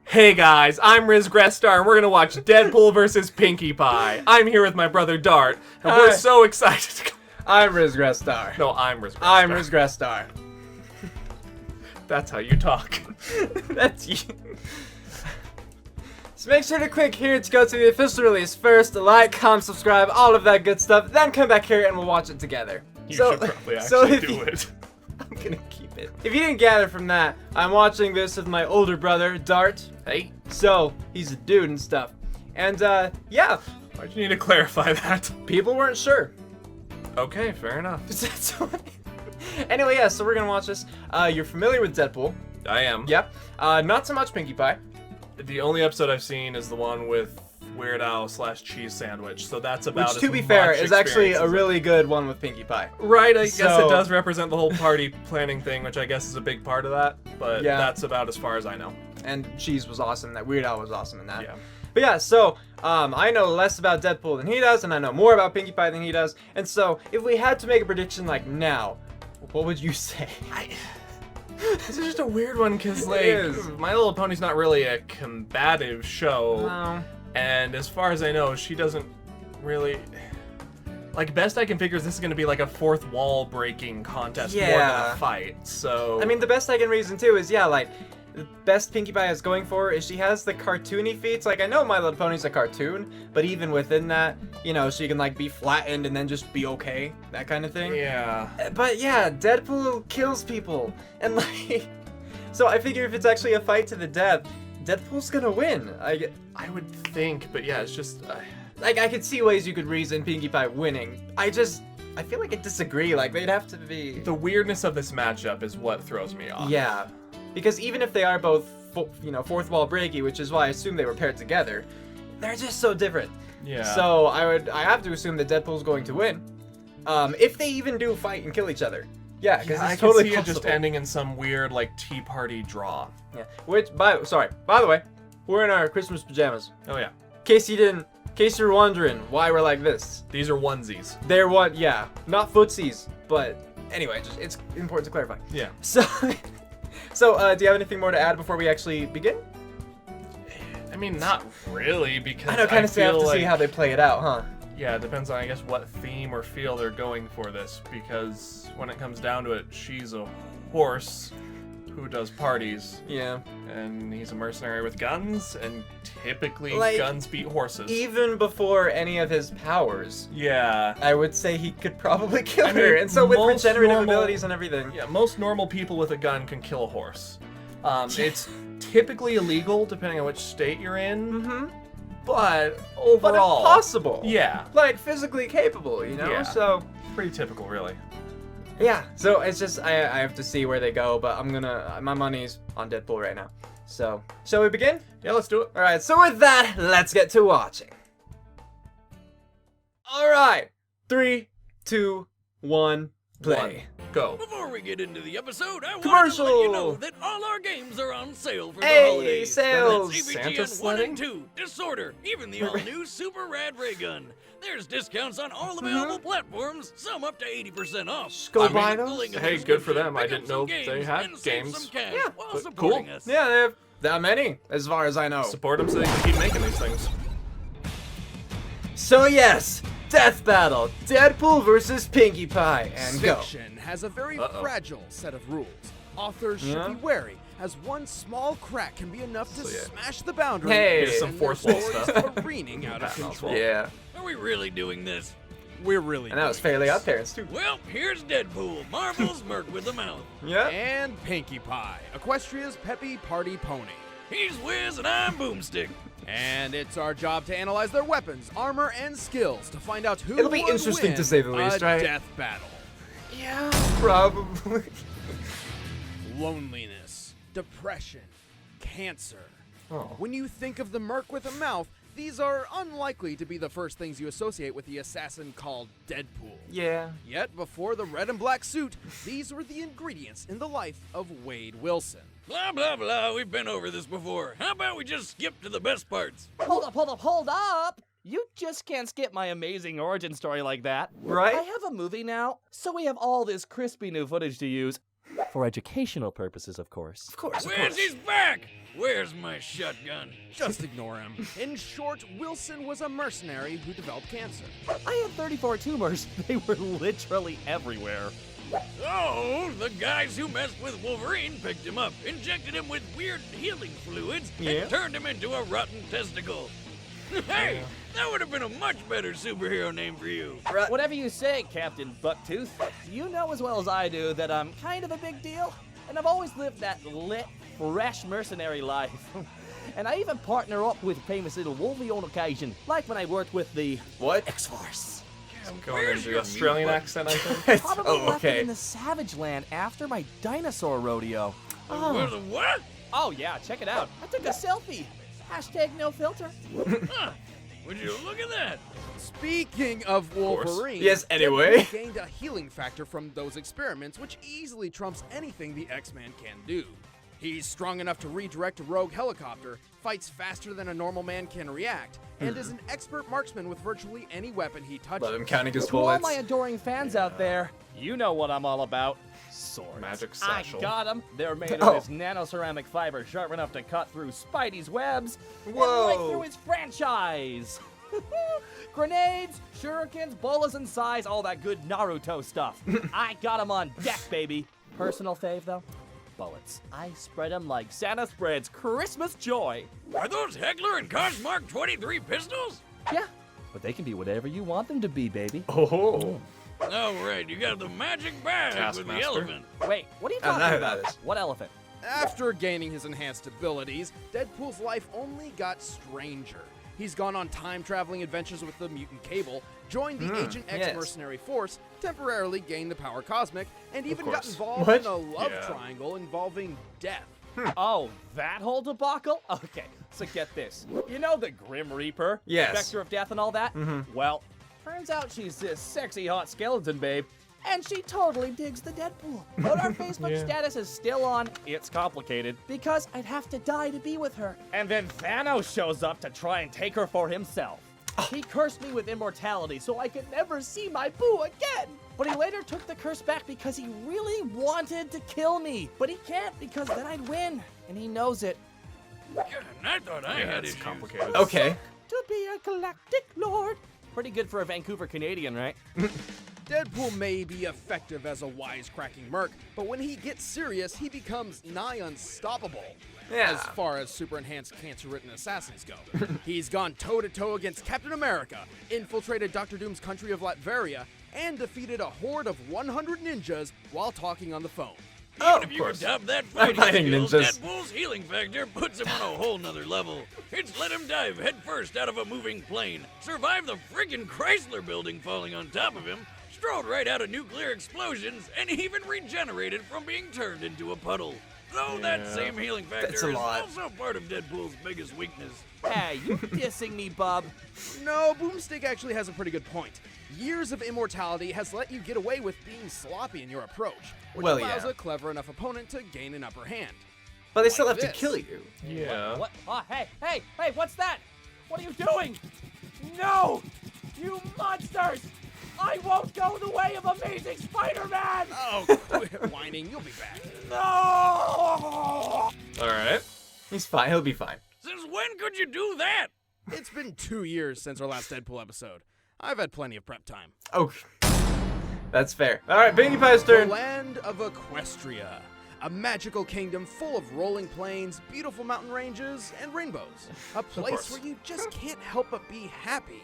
Hey guys, I'm Grestar, and we're gonna watch Deadpool vs. Pinkie Pie. I'm here with my brother Dart, and we're so excited. I'm Grestar. No, I'm Grestar. I'm Grestar. That's how you talk. That's you. So make sure to click here to go to the official release first, like, comment, subscribe, all of that good stuff. Then come back here and we'll watch it together. You should probably actually do it. I'm gonna keep it. If you didn't gather from that, I'm watching this with my older brother, Dart. Hey. So, he's a dude and stuff. And, yeah. Why'd you need to clarify that? People weren't sure. Okay, fair enough. Anyway, yeah, so we're gonna watch this. You're familiar with Deadpool. I am. Yep. Not so much Pinkie Pie. The only episode I've seen is the one with Weird Al / Cheese Sandwich, so that's about Which, to be fair, is actually a really good one with Pinkie Pie. Right, I guess it does represent the whole party planning thing, which I guess is a big part of that, but yeah. That's about as far as I know. And Cheese was awesome, that Weird Al was awesome in that. Yeah. But yeah, so, I know less about Deadpool than he does, and I know more about Pinkie Pie than he does, and so, if we had to make a prediction, like, now, what would you say? This is just a weird one, because, like, My Little Pony's not really a combative show. No. And as far as I know, she doesn't really... Like, best I can figure is this is going to be like a fourth wall breaking contest more than a fight, so... I mean, the best I can reason, too, is, yeah, like, the best Pinkie Pie is going for is she has the cartoony feats. Like, I know My Little Pony's a cartoon, but even within that, you know, she can, like, be flattened and then just be okay, that kind of thing. Yeah. But, yeah, Deadpool kills people, and, like... So I figure if it's actually a fight to the death, Deadpool's gonna win. I would think, but yeah, it's just... Like, I could see ways you could reason Pinkie Pie winning. I feel like I disagree. Like, they'd have to be... The weirdness of this matchup is what throws me off. Yeah. Because even if they are both, fourth wall breaky, which is why I assume they were paired together, they're just so different. Yeah. So I have to assume that Deadpool's going to win. If they even do fight and kill each other. Yeah, because it's totally possible. I can see it just ending in some weird, like, tea party draw. Yeah. Which, by the way, we're in our Christmas pajamas. Oh, yeah. In case you're wondering why we're like this. These are onesies. They're not footsies, but anyway, it's important to clarify. Yeah. So, do you have anything more to add before we actually begin? I mean, not really, because I know, kind of have to see how they play it out, huh? Yeah, it depends on, I guess, what theme or feel they're going for this, because when it comes down to it, she's a horse who does parties. Yeah. And he's a mercenary with guns, and typically guns beat horses. Even before any of his powers. Yeah. I would say he could probably kill her, and so with regenerative abilities and everything. Yeah, most normal people with a gun can kill a horse. It's typically illegal, depending on which state you're in. Mm-hmm. But overall... But it's possible. Yeah. Like, physically capable, you know? Yeah. So... Pretty typical, really. Yeah, so it's just, I have to see where they go, but my money's on Deadpool right now. So, shall we begin? Yeah, let's do it. Alright, so with that, let's get to watching. Alright, 3, 2, 1, play. Go. Before we get into the episode, I Commercial. wanted to let you know that all our games are on sale for the holidays. Sales! That's Santa AVGN 1 sledding? and 2, Disorder, even the all-new Super Rad Ray Gun. There's discounts on all available platforms, some up to 80% off. Just go buy those. Hey, good for them. I didn't know they had games. Yeah, while supporting cool. us. Yeah, they have that many, as far as I know. Support them so they can keep making these things. So yes, Death Battle, Deadpool vs. Pinkie Pie, and go. Fiction has a very fragile set of rules. Authors should be wary, as one small crack can be enough to smash the boundary. Hey, here's some and fourth their wall stories stuff. careening out of control. Yeah, Are we really doing this? We're really and that was doing Fairly this. Odd Parents too. Well, here's Deadpool, Marvel's Merc with the mouth. Yeah. And Pinkie Pie, Equestria's peppy party pony. He's Wiz and I'm Boomstick. And it's our job to analyze their weapons, armor, and skills to find out who It'll be would interesting win to say the least, a right? death battle. Yeah, probably. Loneliness, depression, cancer. Oh. When you think of the Merc with a mouth, these are unlikely to be the first things you associate with the assassin called Deadpool. Yeah. Yet, before the red and black suit, these were the ingredients in the life of Wade Wilson. Blah, blah, blah, we've been over this before. How about we just skip to the best parts? Hold up! You just can't skip my amazing origin story like that. Right? I have a movie now, so we have all this crispy new footage to use. For educational purposes, of course. Of course. He's back! Where's my shotgun? Just ignore him. In short, Wilson was a mercenary who developed cancer. I had 34 tumors. They were literally everywhere. Oh, the guys who messed with Wolverine picked him up, injected him with weird healing fluids, and turned him into a rotten testicle. Hey, that would have been a much better superhero name for you. Whatever you say, Captain Bucktooth. You know as well as I do that I'm kind of a big deal, and I've always lived that lit, fresh mercenary life. And I even partner up with famous little Wolvie on occasion, like when I worked with the X-Force. Going into the Australian accent, I think. Probably left it in the Savage Land after my dinosaur rodeo. What? Oh yeah, check it out. I took a selfie. Hashtag no filter. Huh. Would you look at that? Speaking of Wolverine, Yes, anyway. Deadpool gained a healing factor from those experiments, which easily trumps anything the X-Man can do. He's strong enough to redirect a rogue helicopter, fights faster than a normal man can react, and is an expert marksman with virtually any weapon he touches. Love him counting his To all bullets. my adoring fans out there, you know what I'm all about. Swords. Magic I satchel. got them. They're made of this nanoceramic fiber sharp enough to cut through Spidey's webs and right through his franchise. Grenades, shurikens, bolas and sais, all that good Naruto stuff. I got them on deck, baby. Personal fave, though? Bullets. I spread them like Santa spreads Christmas joy. Are those Heckler and Koch Mark 23 pistols? Yeah, but they can be whatever you want them to be, baby. Oh. Oh, right, you got the magic bag with the Taskmaster. elephant. Wait, what are you I don't talking know who about? that is. What elephant? After gaining his enhanced abilities, Deadpool's life only got stranger. He's gone on time-traveling adventures with the mutant Cable, joined the Agent X mercenary force, temporarily gained the power cosmic, and even got course. involved What? in a love Yeah. triangle involving death. Oh, that whole debacle? Okay, so get this. You know the Grim Reaper? Yes. Spectre of Death and all that? Well, turns out she's this sexy hot skeleton babe, and she totally digs the Deadpool. But our Facebook status is still on It's Complicated, because I'd have to die to be with her. And then Thanos shows up to try and take her for himself. He cursed me with immortality so I could never see my boo again. But he later took the curse back because he really wanted to kill me. But he can't because then I'd win, and he knows it. God, I thought I had It's issues. complicated. Okay. To be a galactic lord. Pretty good for a Vancouver Canadian, right? Deadpool may be effective as a wisecracking merc, but when he gets serious, he becomes nigh unstoppable. Yeah. As far as super enhanced cancer-ridden assassins go. He's gone toe-to-toe against Captain America, infiltrated Dr. Doom's country of Latveria, and defeated a horde of 100 ninjas while talking on the phone. Even if you could top that fighting Fighting skills, ninjas. Deadpool's healing factor puts him on a whole nother level. It's let him dive headfirst out of a moving plane, survive the friggin' Chrysler building falling on top of him, strode right out of nuclear explosions, and even regenerated from being turned into a puddle. Though that same healing factor That's a is lot. also part of Deadpool's biggest weakness. Hey, you dissing me, bub? No, Boomstick actually has a pretty good point. Years of immortality has let you get away with being sloppy in your approach, which Well, allows yeah. a clever enough opponent to gain an upper hand. But they still have Like to this. kill you. Yeah. What? Oh, hey, what's that? What are you doing? No! You monsters! I won't go the way of Amazing Spider-Man! Oh, quit whining, you'll be back. No! All right. He's fine. He'll be fine. Since when could you do that? It's been 2 years since our last Deadpool episode. I've had plenty of prep time. Oh, that's fair. All right, Pinkie Pie's The turn. land of Equestria. A magical kingdom full of rolling plains, beautiful mountain ranges, and rainbows. A place course. where you just can't help but be happy.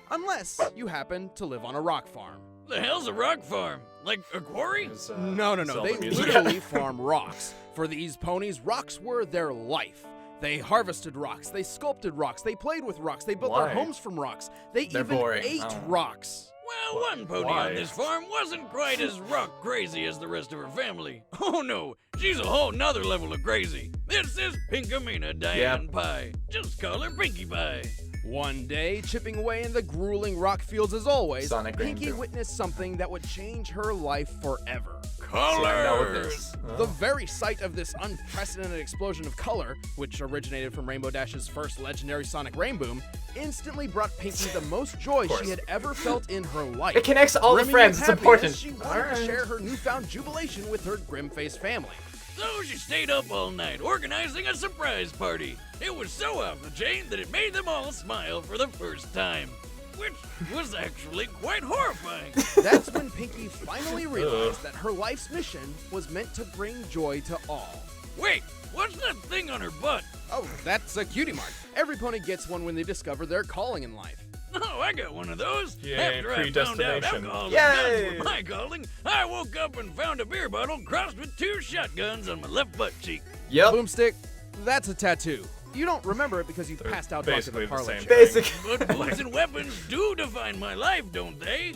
Unless you happen to live on a rock farm. The hell's a rock farm? Like a quarry? Is, No. Zelda They music. literally farm rocks. For these ponies, rocks were their life. They harvested rocks, they sculpted rocks, they played with rocks, they built Why? their homes from rocks. They They're even boring. ate Oh. rocks. Well, one pony Why? on this farm wasn't quite as rock crazy as the rest of her family. Oh no, she's a whole nother level of crazy. This is Pinkamena Diane Pie. Just call her Pinkie Pie. One day, chipping away in the grueling rock fields as always, Sonic Pinkie Ranger. witnessed something that would change her life forever. Colors! The very sight of this unprecedented explosion of color, which originated from Rainbow Dash's first legendary Sonic Rainboom, instantly brought Pinkie the most joy she had ever felt in her life. It connects all the Brimming friends. with It's important. happiness, She wanted to share her newfound jubilation with her grim-faced family. So she stayed up all night organizing a surprise party. It was so off the chain that it made them all smile for the first time, which was actually quite horrifying. That's when Pinkie finally realized that her life's mission was meant to bring joy to all. Wait, what's that thing on her butt? Oh, that's a cutie mark. Every pony gets one when they discover their calling in life. Oh, I got one of those. Yay, After I found out predestination. alcohol and Yay! guns were my calling, I woke up and found a beer bottle crossed with 2 shotguns on my left butt cheek. Yep. Boomstick, that's a tattoo. You don't remember it because you passed out drunk at the basically the parlor. same. Basic. But boots and weapons do define my life, don't they?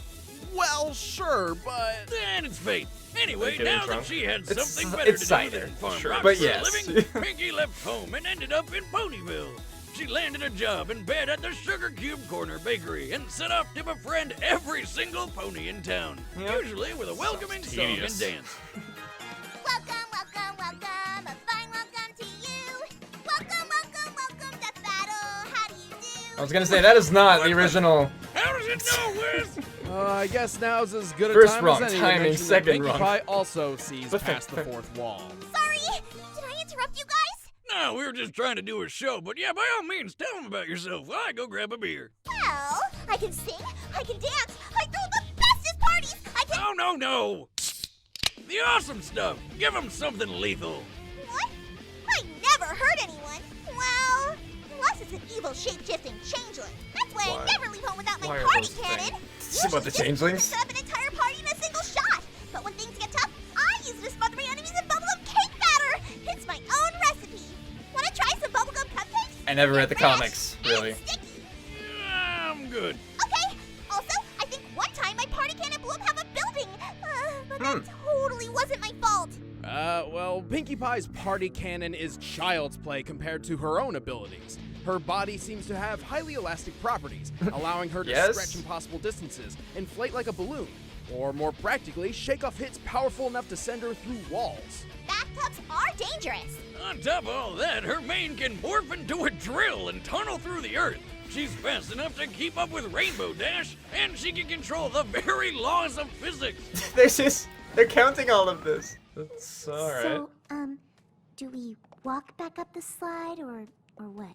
Well, sure, but... Then it's fate. Anyway, Getting now drunk? that she had It's- something better it's to do cider, than farm sure. rocks But for yes. a living, Pinkie left home and ended up in Ponyville. She landed a job in bed at the Sugar Cube Corner Bakery and set off to befriend every single pony in town, usually with a welcoming song and tedious. dance. Welcome, welcome, welcome, a fine welcome to you. Welcome, welcome, welcome to battle. How do you do? I was gonna say that is not the original. How does it know, Wiz? I guess now's as good a First time wrong as any timing, to mention that second Pinkie wrong. Pie also sees But past the fair. fourth wall. Sorry, did I interrupt you guys? No, we were just trying to do a show, but yeah, by all means, tell them about yourself while I go grab a beer. Well, I can sing, I can dance, I throw the bestest parties, I can... Oh, no. The awesome stuff. Give them something lethal. What? I never hurt anyone. Well, unless it's an evil shape-shifting changeling. That's why Why? I never leave home without my Why are party those cannon. It's about the Usually changelings. just set up an entire party in a single shot. But when things get tough, I use it to smother my enemies in bubblegum cake batter. It's my own recipe. Wanna try some bubblegum cupcakes? I never read the They're fresh comics, and really. sticky. I'm good. Okay. Also, I think one time my party cannon blew up half a building. But that totally wasn't my fault. Well, Pinkie Pie's party cannon is child's play compared to her own abilities. Her body seems to have highly elastic properties, allowing her to Yes. stretch impossible distances, inflate like a balloon, or more practically, shake off hits powerful enough to send her through walls. Bathtubs are dangerous. On top of all that, her mane can morph into a drill and tunnel through the earth. She's fast enough to keep up with Rainbow Dash, and she can control the very laws of physics. They're counting all of this. That's alright. So, do we walk back up the slide or what?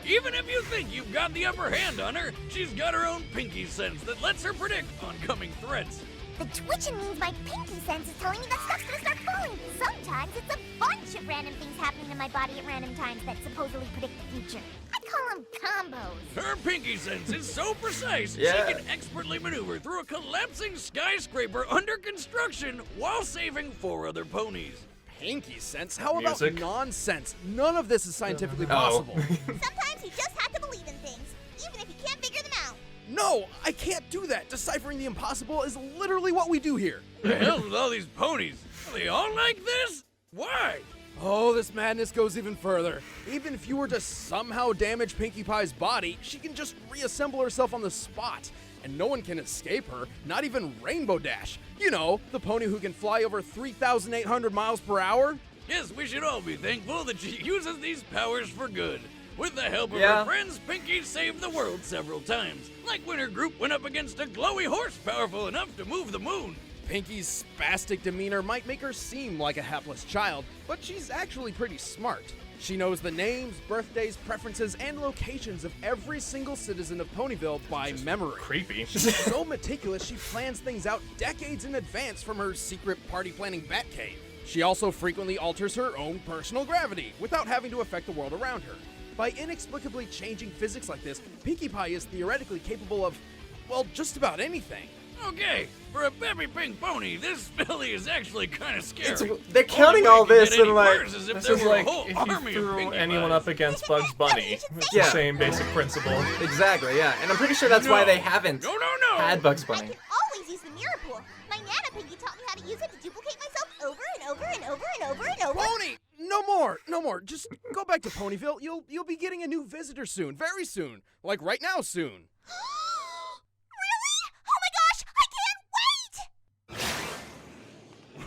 Even if you think you've got the upper hand on her, she's got her own Pinkie sense that lets her predict oncoming threats. The twitching means my pinky sense is telling me that stuff's gonna start falling. Sometimes it's a bunch of random things happening in my body at random times that supposedly predict the future. I call them combos. Her Pinkie sense is so precise, Yeah. she can expertly maneuver through a collapsing skyscraper under construction while saving 4 other ponies. Pinkie sense? How about Music. nonsense? None of this is scientifically Oh. possible. Sometimes you just have to believe in things, even if you can't figure them out. No, I can't do that. Deciphering the impossible is literally what we do here. The hell with all these ponies? Are they all like this? Why? Oh, this madness goes even further. Even if you were to somehow damage Pinkie Pie's body, she can just reassemble herself on the spot. And no one can escape her, not even Rainbow Dash. You know, the pony who can fly over 3,800 miles per hour. Yes, we should all be thankful that she uses these powers for good. With the help of Yeah. her friends, Pinkie saved the world several times. Like when her group went up against a glowy horse powerful enough to move the moon. Pinkie's spastic demeanor might make her seem like a hapless child, but she's actually pretty smart. She knows the names, birthdays, preferences, and locations of every single citizen of Ponyville by memory. Creepy. She's so meticulous, she plans things out decades in advance from her secret party planning Batcave. She also frequently alters her own personal gravity without having to affect the world around her. By inexplicably changing physics like this, Pinkie Pie is theoretically capable of, well, just about anything. Okay, for a peppy pink pony, this filly is actually kind of scary. They're counting Only way all it could this get any and like. worse is if This there is were like a whole if army you of threw Pinkie anyone Pies. up against Bugs Bunny. It's Yeah. the same basic principle. Exactly, yeah. And I'm pretty sure that's why they haven't No. had Bugs I Bunny. can always use the mirror pool. My Nana Pinky taught me how to use it to duplicate myself over and over and over and over and over. Pony! No more. Just go back to Ponyville. You'll be getting a new visitor soon, very soon. Like right now soon. Really? Oh my gosh, I can't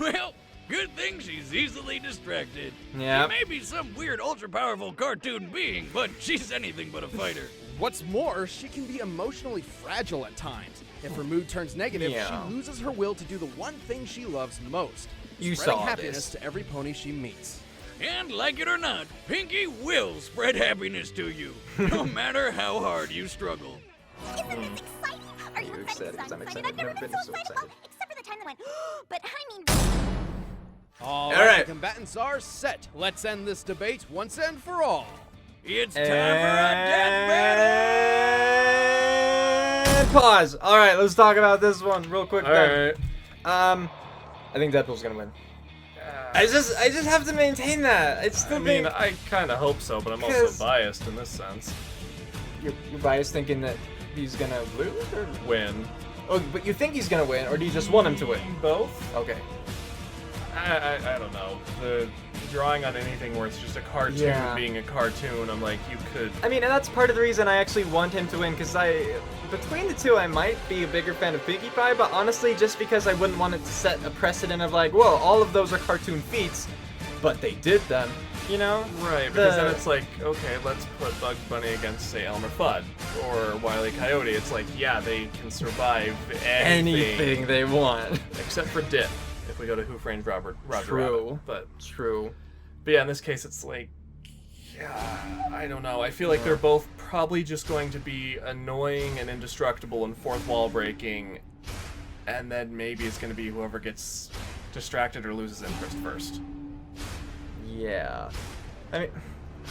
wait! Well, Good thing she's easily distracted. Yep. She may be some weird, ultra-powerful cartoon being, but she's anything but a fighter. What's more, she can be emotionally fragile at times. If her mood turns negative, Yeah. she loses her will to do the one thing she loves most. You spreading saw happiness this. to every pony she meets. And like it or not, Pinkie will spread happiness to you, no matter how hard you struggle. Isn't this exciting? Are you excited? excited? 'Cause I'm excited. I've never I've been never so been so excited. excited. Except for the time that went, but I mean... All right. right, the combatants are set. Let's end this debate once and for all. It's time for a death battle! And pause. All right, let's talk about this one real quick. All then. right. I think Deadpool's gonna win. I just have to maintain that. It's still I mean, being. I kind of hope so, but I'm also Because- biased in this sense. You're biased thinking that he's gonna lose, or Win. oh, but you think he's gonna win, or do you just want him to win? Both? Okay. I don't know. The drawing on anything where it's just a cartoon Yeah. being a cartoon, I'm like, you could. I mean, and that's part of the reason I actually want him to win, because between the two, I might be a bigger fan of Pinkie Pie, but honestly, just because I wouldn't want it to set a precedent of like, whoa, all of those are cartoon feats, but they did them, you know? Right, because then it's like, okay, let's put Bugs Bunny against, say, Elmer Fudd or Wile E. Coyote. It's like, yeah, they can survive Anything they want. except for Dip. If we go to Who Framed Roger True. Rabbit. True. But yeah, in this case, it's like, yeah, I don't know. I feel like they're both probably just going to be annoying and indestructible and fourth wall breaking, and then maybe it's going to be whoever gets distracted or loses interest first. Yeah. I mean,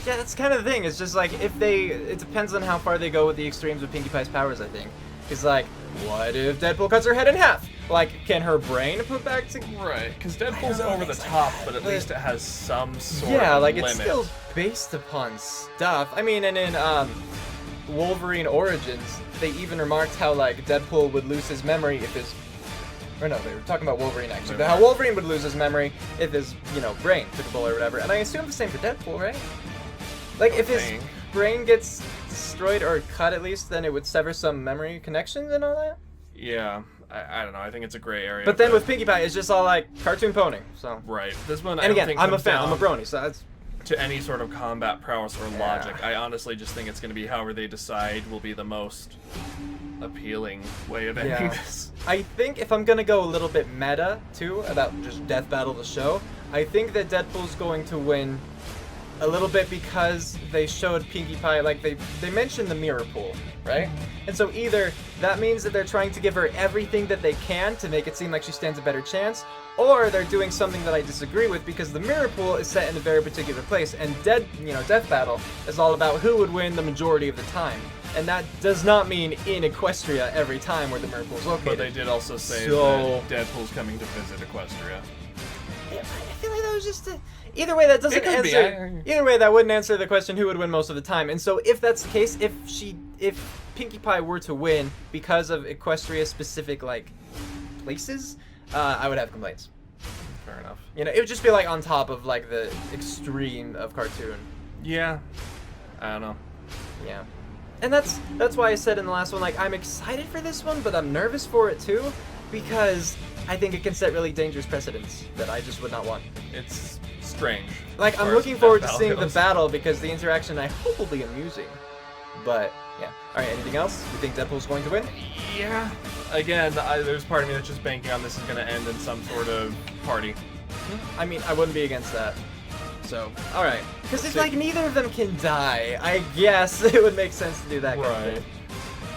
yeah, that's kind of the thing. It's just like, it depends on how far they go with the extremes of Pinkie Pie's powers, I think. It's like, what if Deadpool cuts her head in half? Like, can her brain put back to... Right, because Deadpool's know, over the things like top, that, but at but- least it has some sort Yeah, of like, limit. it's still based upon stuff. I mean, and in, Wolverine Origins, they even remarked how, like, Deadpool would lose his memory if his... Or no, they were talking about Wolverine, actually. But how Wolverine would lose his memory if his, brain took a bullet or whatever. And I assume the same for Deadpool, right? Like, if his think. brain gets destroyed or cut at least, then it would sever some memory connections and all that? Yeah, I don't know. I think it's a gray area. But then with Pinkie Pie, it's just all, like, cartoon pony, so... Right, this one I And don't again, think I'm a comes fan, I'm a down brony, so that's... to any sort of combat prowess or Yeah. logic. I honestly just think it's going to be however they decide will be the most appealing way of ending Yeah. this. I think if I'm gonna go a little bit meta too about just Death Battle the show, I think that Deadpool's going to win a little bit because they showed Pinkie Pie, like they mentioned the mirror pool, right? And so either that means that they're trying to give her everything that they can to make it seem like she stands a better chance, or they're doing something that I disagree with because the mirror pool is set in a very particular place, and Death Battle is all about who would win the majority of the time. And that does not mean in Equestria every time where the mirror pool is located. But they did also say So- that Deadpool's coming to visit Equestria. I feel like that was just either way that doesn't It could be. answer. Either way that wouldn't answer the question who would win most of the time. And so if that's the case, if Pinkie Pie were to win because of Equestria specific like places, I would have complaints. Fair enough. You know, it would just be like on top of like the extreme of cartoon. Yeah. I don't know. Yeah. And that's why I said in the last one, like, I'm excited for this one, but I'm nervous for it too, because I think it can set really dangerous precedents that I just would not want. It's strange. Like, as I'm far looking as forward to Death seeing Battle the goes. battle because the interaction I hope will be amusing. But, yeah. Alright, anything else? You think Deadpool's going to win? Yeah. Again, there's part of me that's just banking on this is going to end in some sort of party. I mean, I wouldn't be against that. So, alright. Because if, like, neither of them can die, I guess it would make sense to do that kind of Right. thing.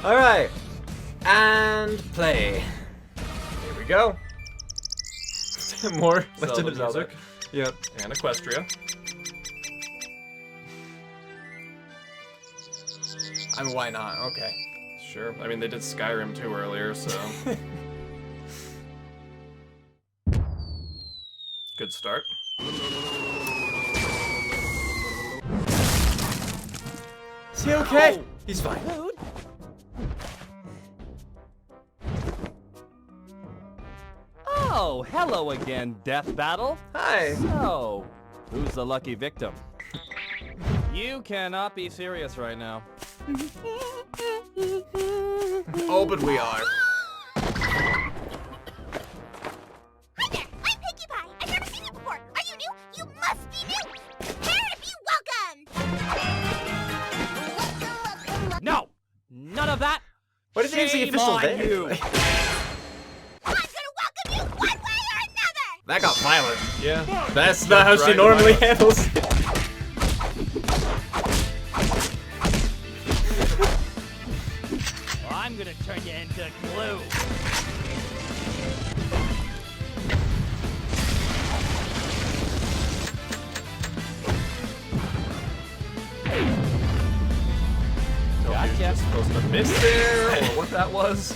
Alright. And play. Here we go. More Legend of Zelda. music. Yep. And Equestria. I mean, why not? Okay. Sure. I mean, they did Skyrim too earlier, so. Good start. Is he okay? He's fine. Dude. Oh, hello again, Death Battle. Hi. So, who's the lucky victim? You cannot be serious right now. Oh, but we are. Hi there, I'm Pinkie Pie. I've never seen of that. What did they use the Shame official on dance? you. I'm gonna welcome you one way or another! That got violent. Yeah. That's not how she Right, normally violent. handles it. Well, I'm gonna turn you into glue. So Gotcha. you're just supposed to miss there, or what that was.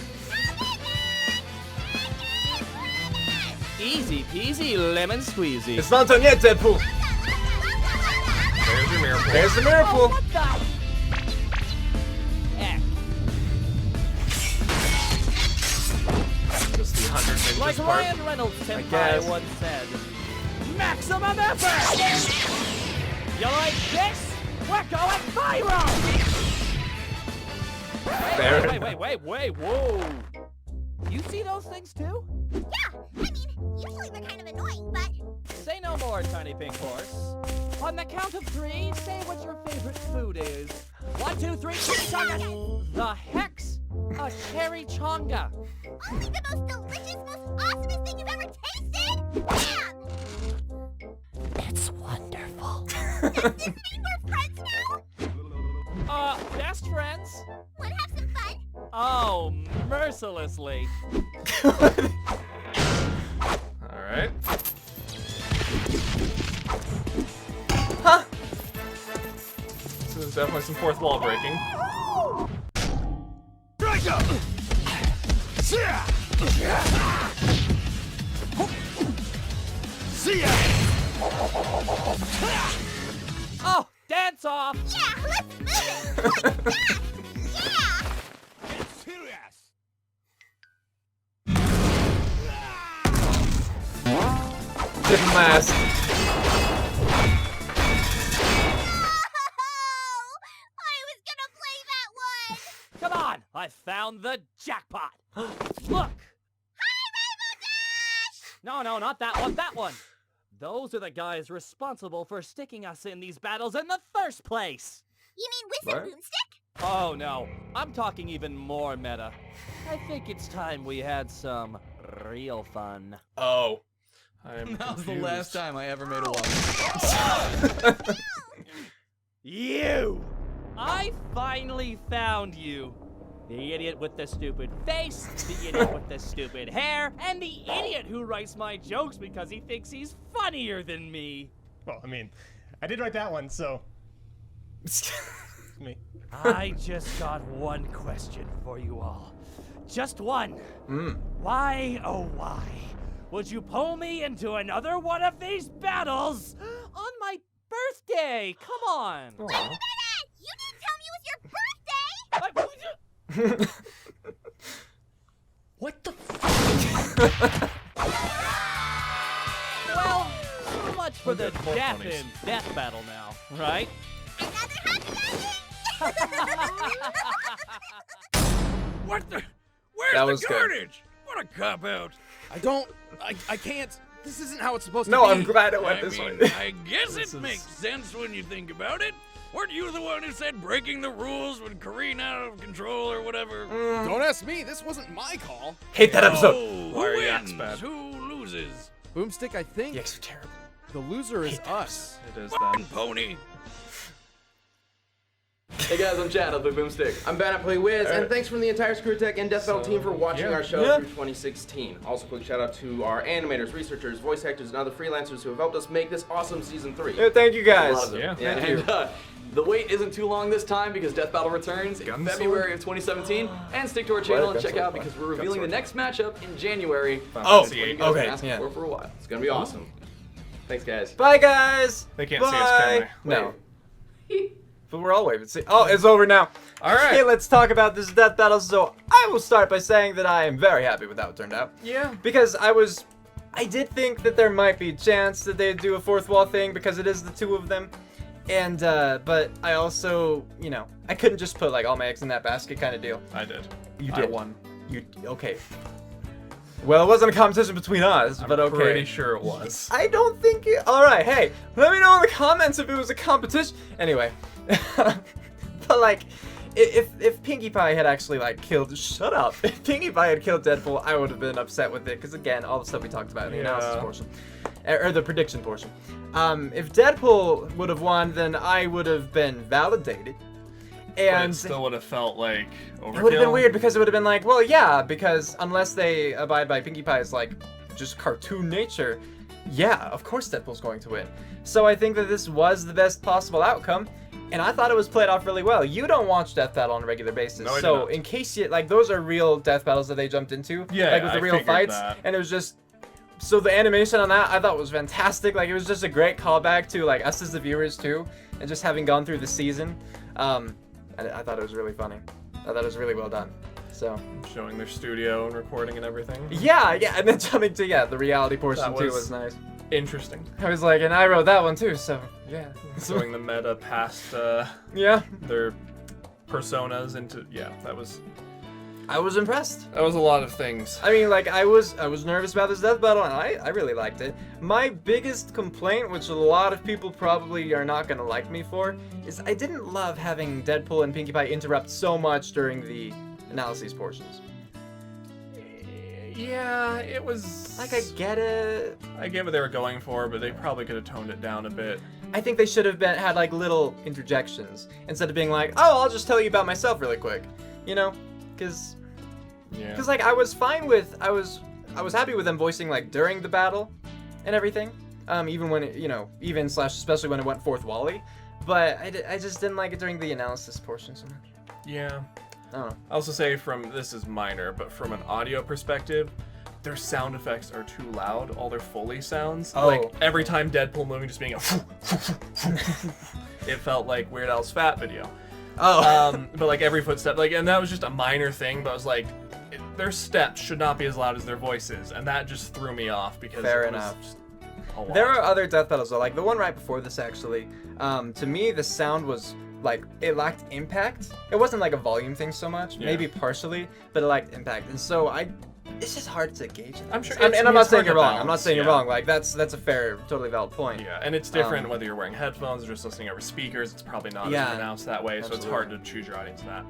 Easy peasy lemon squeezy. It's not done yet, Deadpool. There's your miracle. There's the miracle. Oh, what the heck? Just the 100 ninjas Like part. Ryan Reynolds guess. senpai once said, maximum effort! You like this? We're going viral! There. Wait, whoa! You see those things too? Yeah, I mean, usually they're kind of annoying, but Say no more, tiny pink horse. On the count of 3, say what your favorite food is. 1, 2, 3, chonga! The heck's a cherry chonga. only the most delicious, most awesomest thing you've ever tasted! Bam! It's wonderful. Does this mean we're friends now? Best friends? Wanna have some fun? Oh, mercilessly. Alright. Huh? So there's definitely some fourth wall breaking. Oh, dance off! Yeah, let's move it! Like that! Yeah! Different mask. Oh, I was gonna play that one! Come on, I found the jackpot. Look. Hi, Rainbow Dash! No, not that one, that one. Those are the guys responsible for sticking us in these battles in the first place. You mean Wizard What? Boomstick? Oh no, I'm talking even more meta. I think it's time we had some real fun. Oh. I'm That was the confused. last time I ever made a waffle. You! I finally found you. The idiot with the stupid face, the idiot with the stupid hair, and the idiot who writes my jokes because he thinks he's funnier than me. Well, I mean, I did write that one, so me. I just got one question for you all. Just one. Why, oh why, would you pull me into another one of these battles on my birthday? Come on. Wait a minute! You didn't tell me it was your birthday! What the Well, so much for the more death funnies. and death battle now, right? Another happy What the? Where's That the was good. carnage? What a cop-out. I can't. This isn't how it's supposed No, to be. I'm glad it went I this mean, way. I guess This it is- makes sense when you think about it. Weren't you the one who said breaking the rules would careen out of control or whatever? Don't ask me. This wasn't my call. Hate that episode. Oh, Why are who your acts wins? bad? Who loses? Boomstick, I think The X are terrible. the loser is us. It is Fucking them. pony. Hey guys, I'm Chad of the Boomstick. I'm Ben at Play Wiz, and thanks from the entire Screw Tech and Death Battle team for watching our show Yeah. through 2016. Also, quick shout out to our animators, researchers, voice actors, and other freelancers who have helped us make this awesome season 3. Yeah, thank you A guys. lot of them. Yeah. Yeah, Thank you. And the wait isn't too long this time because Death Battle returns in Gunsword? February of 2017. And stick to our channel and check Gunsword, out fine. because we're revealing the Gunsword. next matchup in January. Oh, That's what you guys okay, have been asking yeah. for a while. It's gonna be awesome. Thanks, guys. Bye, guys. They can't Bye. see us, can they? No. But we're all waving. See, oh, it's over now. All right. Okay, let's talk about this death battle. So I will start by saying that I am very happy with how it turned out. Yeah. Because I did think that there might be a chance that they'd do a fourth wall thing because it is the two of them. And, but I also, you know, I couldn't just put like all my eggs in that basket kind of deal. I did. You I did. won. Okay. Well, it wasn't a competition between us, but okay. Pretty sure it was. I don't think it. Alright, hey, let me know in the comments if it was a competition. Anyway. But like, if Pinkie Pie had actually like killed, shut up. If Pinkie Pie had killed Deadpool, I would have been upset with it because again, all the stuff we talked about in the analysis portion, or the prediction portion. If Deadpool would have won, then I would have been validated. And it still would have felt like overkill. It would have been weird because it would have been like, well, yeah, because unless they abide by Pinkie Pie's like just cartoon nature, yeah, of course Deadpool's going to win. So I think that this was the best possible outcome, and I thought it was played off really well. You don't watch Death Battle on a regular basis, No, I do so not. in case you like, those are real death battles that they jumped into, Yeah, like with the I real figured fights, that. and it was just. So the animation on that I thought was fantastic. Like it was just a great callback to like us as the viewers too, and just having gone through the season. And I thought it was really funny. I thought it was really well done. So Showing their studio and recording and everything. yeah, and then jumping to the reality portion That too was- was nice. Interesting. I was like, and I wrote that one too. So yeah, Showing the meta past yeah, their personas into I was impressed. that was a lot of things. I mean, like I was nervous about this death battle, and I really liked it. My biggest complaint, which a lot of people probably are not gonna like me for, is I didn't love having Deadpool and Pinkie Pie interrupt so much during the analyses portions. Yeah, it was Like I get it. I get what they were going for, but they probably could have toned it down a bit. I think they should have had like little interjections instead of being like, oh, I'll just tell you about myself really quick, you know, because like I was fine with I was happy with them voicing like during the battle and everything, even when it, especially when it went fourth Wally, but I just didn't like it during the analysis portion so much. Yeah. I don't know. I also say this is minor, but from an audio perspective, their sound effects are too loud. All their Foley sounds, like every time Deadpool moving, just being a, it felt like Weird Al's Fat video. But like every footstep, and that was just a minor thing. But I was like, their steps should not be as loud as their voices, and that just threw me off because Fair it was enough. just a lot. There are other death battles though, like the one right before this actually. To me, the sound was like it lacked impact. It wasn't like a volume thing so much, maybe partially, but it lacked impact, and so it's just hard to gauge it. I'm sure, and I'm not saying you're wrong. balance, I'm not saying you're wrong. Like that's a fair, totally valid point. Yeah, and it's different whether you're wearing headphones or just listening over speakers. It's probably not as pronounced that way, so it's hard to choose your audience in that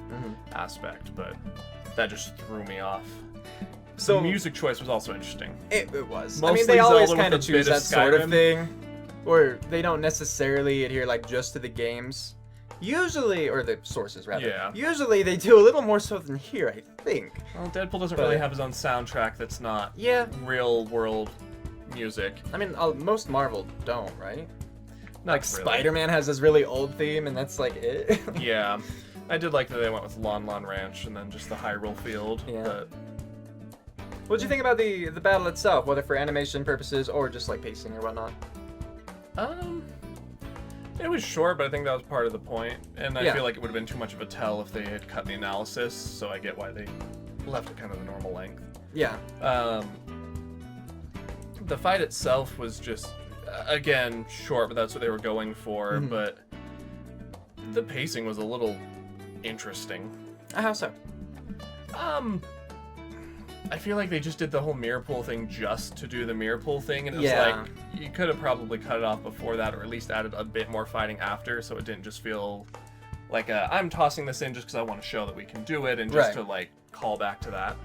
aspect. But that just threw me off. So the music choice was also interesting. It was. Mostly I mean, they always Zelda kind of with a choose bit that sort of Skyrim. thing, where they don't necessarily adhere like just to the games. Usually, or the sources rather. Yeah. Usually they do a little more so than here, I think. Well, Deadpool doesn't really have his own soundtrack that's not real world music. I mean, most Marvel don't, right? Not Like really. Spider-Man has this really old theme, and that's like it. Yeah, I did like that they went with Lon Lon Ranch and then just the Hyrule Field. Yeah. But What'd you think about the battle itself, whether for animation purposes or just like pacing or whatnot? it was short, but I think that was part of the point. And I Yeah. feel like it would have been too much of a tell if they had cut the analysis, so I get why they left it kind of the normal length. Yeah. The fight itself was just, again, short, but that's what they were going for. But the pacing was a little interesting. How so? I feel like they just did the whole mirror pull thing just to do the mirror pull thing, and it was Yeah. like you could have probably cut it off before that, or at least added a bit more fighting after, so it didn't just feel like I'm tossing this in just because I want to show that we can do it, and just to like call back to that.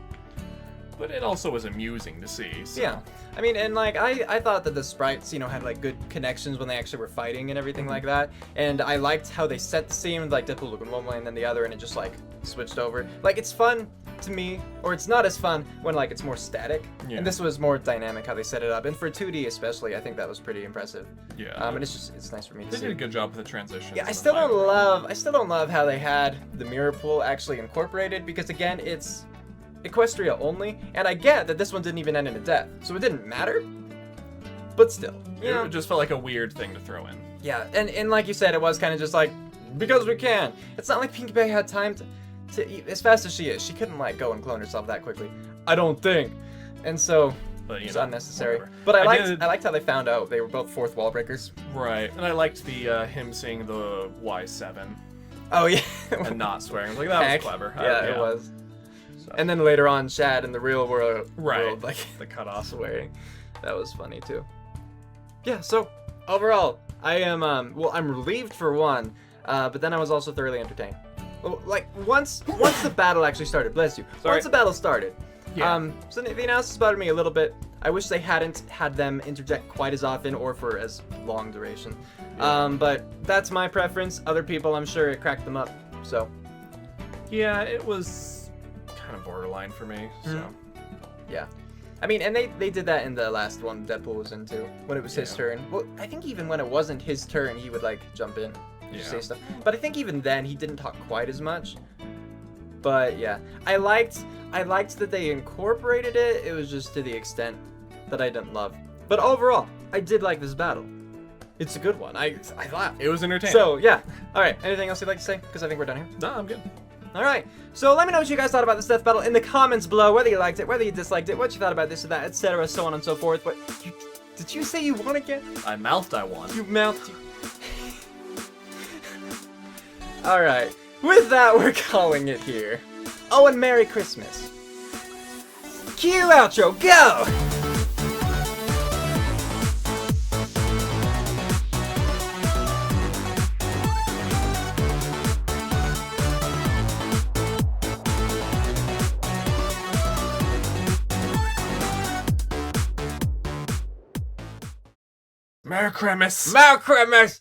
But it also was amusing to see. So. Yeah. I mean, and like I thought that the sprites, had like good connections when they actually were fighting and everything like that. And I liked how they set the scene with like Deadpool looking one way and then the other, and it just like switched over. Like it's fun to me, or it's not as fun when like it's more static. Yeah. And this was more dynamic how they set it up. And for 2D especially, I think that was pretty impressive. Yeah. And it's nice for me to They see. did a good job with the transition. Yeah, I still don't love how they had the mirror pool actually incorporated, because again, it's Equestria only, and I get that this one didn't even end in a death, so it didn't matter. But still, It just felt like a weird thing to throw in. Yeah, and like you said, it was kind of just like, because we can. It's not like Pinkie Pie had time to eat, as fast as she is. She couldn't like go and clone herself that quickly, I don't think. And so But, it's unnecessary. whatever. But I did- liked how they found out they were both fourth wall breakers. Right, and I liked the him saying the Y7 Oh yeah, and not swearing. I was like, that Heck, was clever. Yeah, it was. So. And then later on, Chad in the real world, Right. like the cutoff. swearing. That was funny too. Yeah, so overall, I am I'm relieved for one, but then I was also thoroughly entertained. like once the battle actually started, bless you. Sorry. Once the battle started, Yeah. so the analysis bothered me a little bit. I wish they hadn't had them interject quite as often or for as long duration. But that's my preference. Other people, I'm sure it cracked them up. So Yeah, it was kind of borderline for me. So yeah. I mean, and they did that in the last one Deadpool was in too, when it was his Yeah. turn. Well, I think even when it wasn't his turn, he would like jump in, just say Yeah. stuff. But I think even then he didn't talk quite as much. But yeah, I liked that they incorporated it. It was just to the extent that I didn't love. But overall, I did like this battle. It's a good one. I laughed. it was entertaining. So yeah. All right. Anything else you'd like to say? Because I think we're done here. no, I'm good. All right. So let me know what you guys thought about this death battle in the comments below. Whether you liked it, whether you disliked it, what you thought about this or that, etc., so on and so forth. But did you say you won again? I mouthed I won. You mouthed. All right. With that, we're calling it here. Oh, and Merry Christmas. Cue outro. Go. Merry Christmas. Merry Christmas.